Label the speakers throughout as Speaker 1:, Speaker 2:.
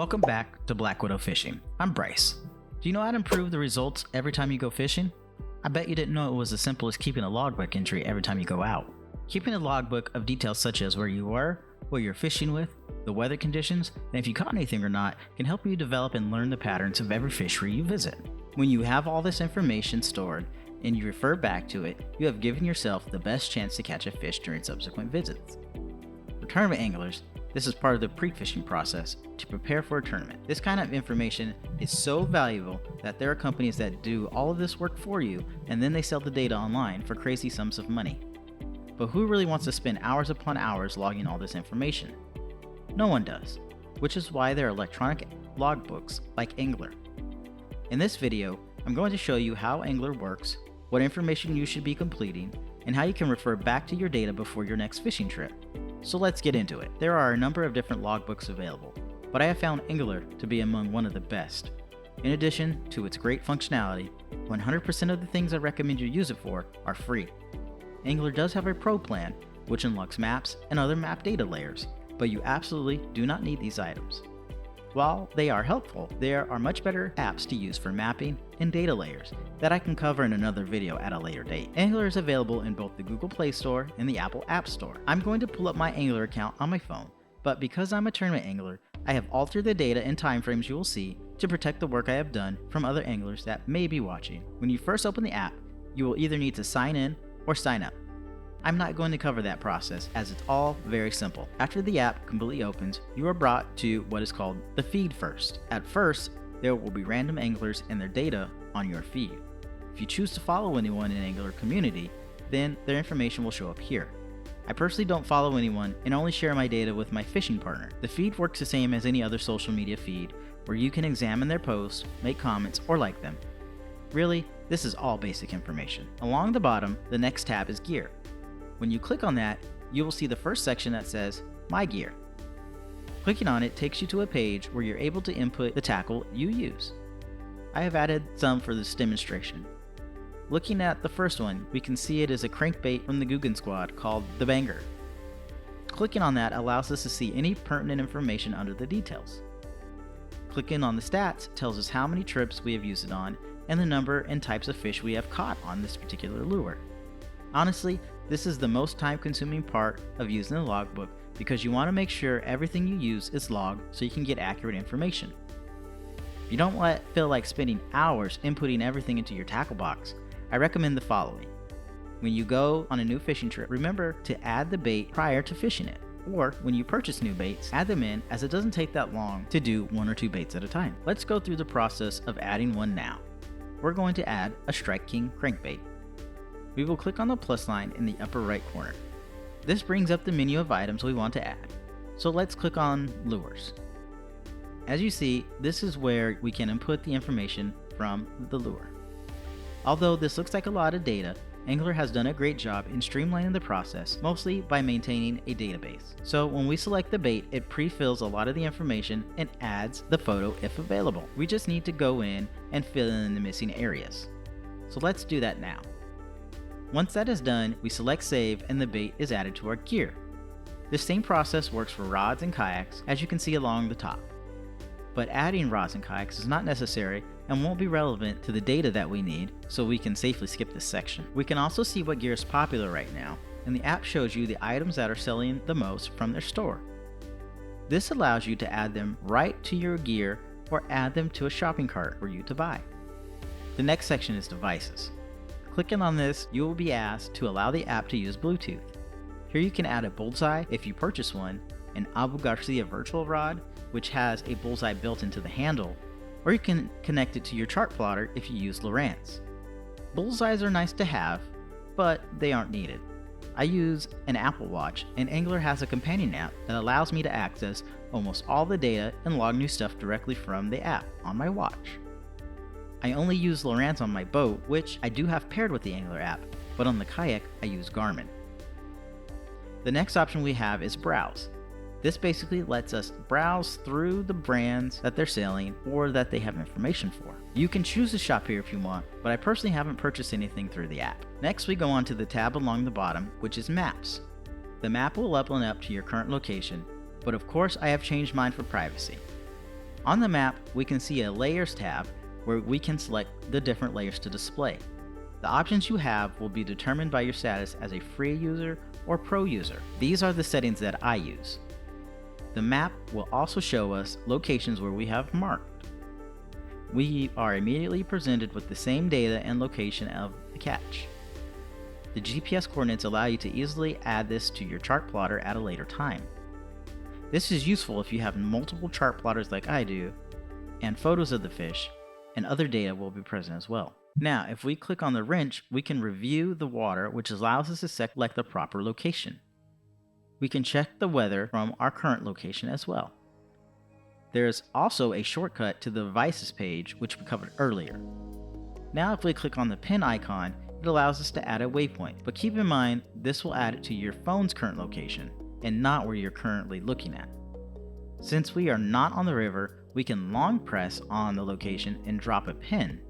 Speaker 1: Welcome back to Black Widow Fishing. I'm Bryce. Do you know how to improve the results every time you go fishing? I bet you didn't know it was as simple as keeping a logbook entry every time you go out. Keeping a logbook of details such as where you were, what you're fishing with, the weather conditions, and if you caught anything or not can help you develop and learn the patterns of every fishery you visit. When you have all this information stored and you refer back to it, you have given yourself the best chance to catch a fish during subsequent visits. For tournament anglers, this is part of the pre-fishing process to prepare for a tournament. This kind of information is so valuable that there are companies that do all of this work for you and then they sell the data online for crazy sums of money. But who really wants to spend hours upon hours logging all this information? No one does, which is why there are electronic logbooks like Angler. In this video, I'm going to show you how Angler works, what information you should be completing, and how you can refer back to your data before your next fishing trip. So let's get into it. There are a number of different logbooks available, but I have found Angler to be among one of the best. In addition to its great functionality, 100% of the things I recommend you use it for are free. Angler does have a pro plan, which unlocks maps and other map data layers, but you absolutely do not need these items. While they are helpful, there are much better apps to use for mapping and data layers that I can cover in another video at a later date. Angler is available in both the Google Play Store and the Apple App Store. I'm going to pull up my Angler account on my phone, but because I'm a tournament angler, I have altered the data and timeframes you will see to protect the work I have done from other anglers that may be watching. When you first open the app, you will either need to sign in or sign up. I'm not going to cover that process as it's all very simple. After the app completely opens, you are brought to what is called the feed first. At first, there will be random anglers and their data on your feed. If you choose to follow anyone in Angler community, then their information will show up here. I personally don't follow anyone and only share my data with my fishing partner. The feed works the same as any other social media feed, where you can examine their posts, make comments, or like them. Really, this is all basic information. Along the bottom, the next tab is Gear. When you click on that, you will see the first section that says My Gear. Clicking on it takes you to a page where you're able to input the tackle you use. I have added some for this demonstration. Looking at the first one, we can see it is a crankbait from the Guggen squad called the Banger. Clicking on that allows us to see any pertinent information under the details. Clicking on the stats tells us how many trips we have used it on and the number and types of fish we have caught on this particular lure. Honestly, this is the most time-consuming part of using the logbook because you want to make sure everything you use is logged so you can get accurate information. If you don't feel like spending hours inputting everything into your tackle box, I recommend the following. When you go on a new fishing trip, remember to add the bait prior to fishing it. Or when you purchase new baits, add them in as it doesn't take that long to do 1 or 2 baits at a time. Let's go through the process of adding one now. We're going to add a Strike King crankbait. We will click on the plus sign in the upper right corner. This brings up the menu of items we want to add. So let's click on Lures. As you see, this is where we can input the information from the lure. Although this looks like a lot of data, Angler has done a great job in streamlining the process, mostly by maintaining a database. So when we select the bait, it pre-fills a lot of the information and adds the photo if available. We just need to go in and fill in the missing areas. So let's do that now. Once that is done, we select save and the bait is added to our gear. This same process works for rods and kayaks, as you can see along the top. But adding rods and kayaks is not necessary and won't be relevant to the data that we need, so we can safely skip this section. We can also see what gear is popular right now, and the app shows you the items that are selling the most from their store. This allows you to add them right to your gear or add them to a shopping cart for you to buy. The next section is devices. Clicking on this, you will be asked to allow the app to use Bluetooth. Here you can add a bullseye if you purchase one, an Abu Garcia virtual rod, which has a bullseye built into the handle, or you can connect it to your chart plotter if you use Lowrance. Bullseyes are nice to have, but they aren't needed. I use an Apple Watch, and Angler has a companion app that allows me to access almost all the data and log new stuff directly from the app on my watch. I only use Lowrance on my boat, which I do have paired with the Angler app, but on the kayak I use Garmin. The next option we have is Browse. This basically lets us browse through the brands that they're selling or that they have information for. You can choose to shop here if you want, but I personally haven't purchased anything through the app. Next we go on to the tab along the bottom, which is Maps. The map will upload up to your current location, but of course I have changed mine for privacy. On the map, we can see a Layers tab where we can select the different layers to display. The options you have will be determined by your status as a free user or pro user. These are the settings that I use. The map will also show us locations where we have marked. We are immediately presented with the same data and location of the catch. The GPS coordinates allow you to easily add this to your chart plotter at a later time. This is useful if you have multiple chart plotters like I do, and photos of the fish, and other data will be present as well. Now, if we click on the wrench, we can review the water, which allows us to select the proper location. We can check the weather from our current location as well. There is also a shortcut to the devices page, which we covered earlier. Now, if we click on the pin icon, it allows us to add a waypoint, but keep in mind this will add it to your phone's current location and not where you're currently looking at. Since we are not on the river, we can long press on the location and drop a pin.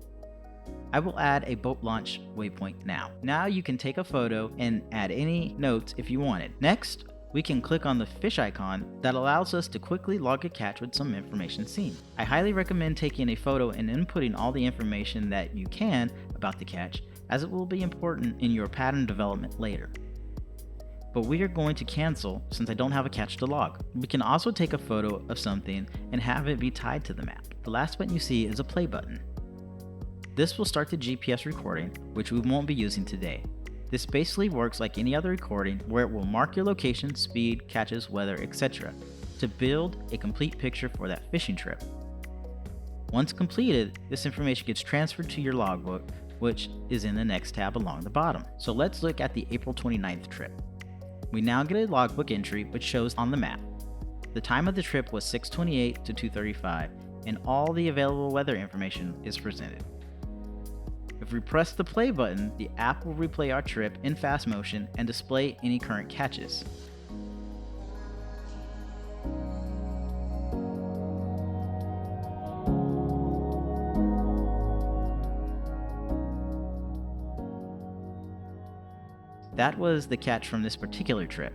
Speaker 1: I will add a boat launch waypoint now. Now you can take a photo and add any notes if you wanted. Next, we can click on the fish icon that allows us to quickly log a catch with some information seen. I highly recommend taking a photo and inputting all the information that you can about the catch, as it will be important in your pattern development later. But we are going to cancel since I don't have a catch to log. We can also take a photo of something and have it be tied to the map. The last button you see is a play button. This will start the GPS recording, which we won't be using today. This basically works like any other recording where it will mark your location, speed, catches, weather, etc. to build a complete picture for that fishing trip. Once completed, this information gets transferred to your logbook, which is in the next tab along the bottom. So let's look at the April 29th trip. We now get a logbook entry which shows on the map. The time of the trip was 6:28 to 2:35, and all the available weather information is presented. If we press the play button, the app will replay our trip in fast motion and display any current catches. That was the catch from this particular trip.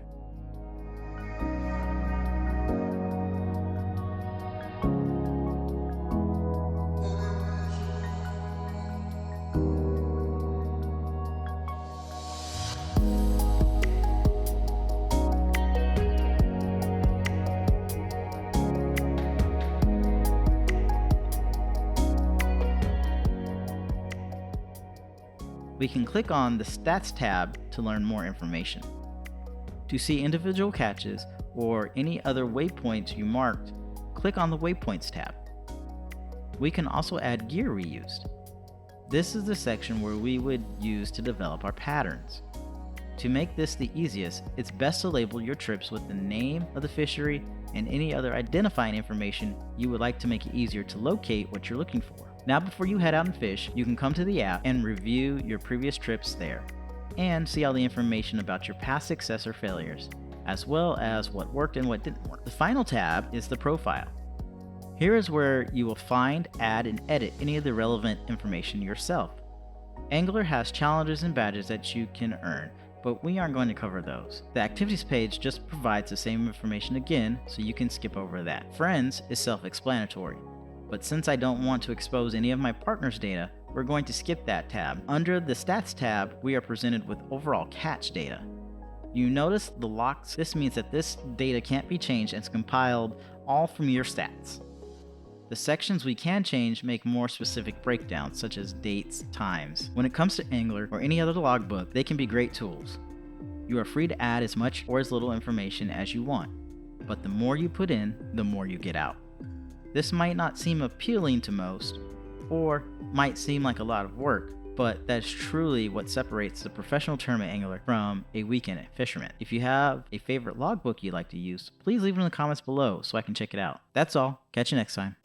Speaker 1: We can click on the Stats tab to learn more information. To see individual catches or any other waypoints you marked, click on the Waypoints tab. We can also add gear reused. This is the section where we would use to develop our patterns. To make this the easiest, it's best to label your trips with the name of the fishery and any other identifying information you would like to make it easier to locate what you're looking for. Now before you head out and fish, you can come to the app and review your previous trips there, and see all the information about your past success or failures, as well as what worked and what didn't work. The final tab is the profile. Here is where you will find, add, and edit any of the relevant information yourself. Angler has challenges and badges that you can earn, but we aren't going to cover those. The activities page just provides the same information again, so you can skip over that. Friends is self-explanatory. But since I don't want to expose any of my partner's data, we're going to skip that tab. Under the Stats tab, we are presented with overall catch data. You notice the locks. This means that this data can't be changed and it's compiled all from your stats. The sections we can change make more specific breakdowns, such as dates, times. When it comes to Angler or any other logbook, they can be great tools. You are free to add as much or as little information as you want, but the more you put in, the more you get out. This might not seem appealing to most, or might seem like a lot of work, but that's truly what separates the professional tournament angler from a weekend fisherman. If you have a favorite logbook you'd like to use, please leave it in the comments below so I can check it out. That's all. Catch you next time.